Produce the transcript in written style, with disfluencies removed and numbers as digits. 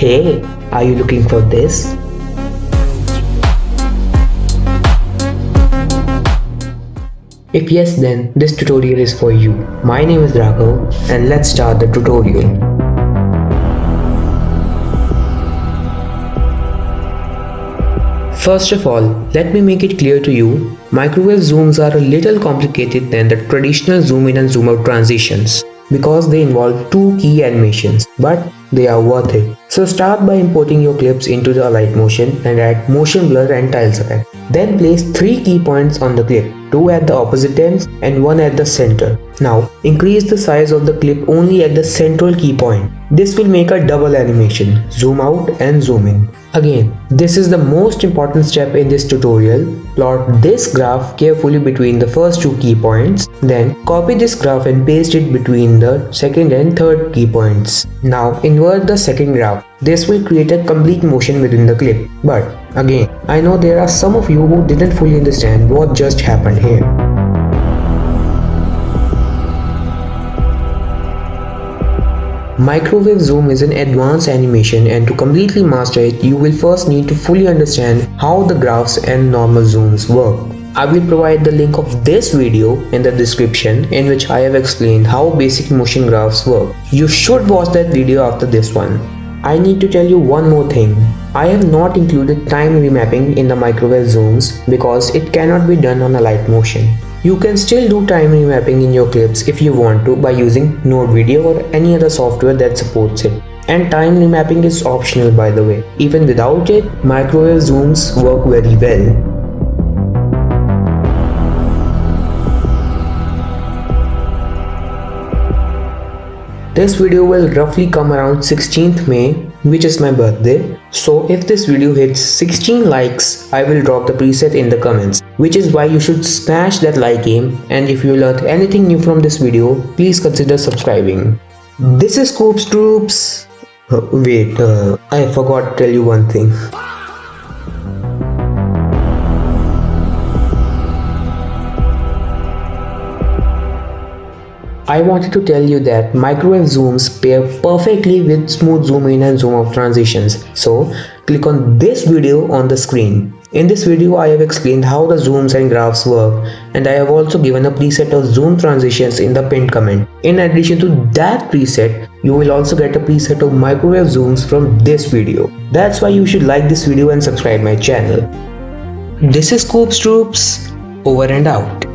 Hey, are you looking for this? If yes, then this tutorial is for you. My name is Raghav and let's start the tutorial. First of all, let me make it clear to you, microwave zooms are a little complicated than the traditional zoom in and zoom out transitions because they involve two key animations, but they are worth it. So start by importing your clips into the Alight motion and add motion blur and tiles effect. Then place 3 key points on the clip, 2 at the opposite ends and 1 at the center. Now increase the size of the clip only at the central key point. This will make a double animation, zoom out and zoom in. Again, this is the most important step in this tutorial. Plot this graph carefully between the first 2 key points. Then copy this graph and paste it between the second and third key points. Now invert the second graph. This will create a complete motion within the clip. But again, I know there are some of you who didn't fully understand what just happened here. Microwave zoom is an advanced animation, and to completely master it, you will first need to fully understand how the graphs and normal zooms work. I will provide the link of this video in the description in which I have explained how basic motion graphs work. You should watch that video after this one. I need to tell you one more thing. I have not included time remapping in the microwave zooms because it cannot be done on Alight motion. You can still do time remapping in your clips if you want to by using Node Video or any other software that supports it. And time remapping is optional, by the way. Even without it, microwave zooms work very well. This video will roughly come around 16th May, which is my birthday. So if this video hits 16 likes, I will drop the preset in the comments, which is why you should smash that like aim. And if you learned anything new from this video, please consider subscribing. This is Scoops Troops. I forgot to tell you one thing. I wanted to tell you that microwave zooms pair perfectly with smooth zoom in and zoom out transitions. So click on this video on the screen. In this video I have explained how the zooms and graphs work, and I have also given a preset of zoom transitions in the pinned comment. In addition to that preset, you will also get a preset of microwave zooms from this video. That's why you should like this video and subscribe my channel. This is Scoops Troops, over and out.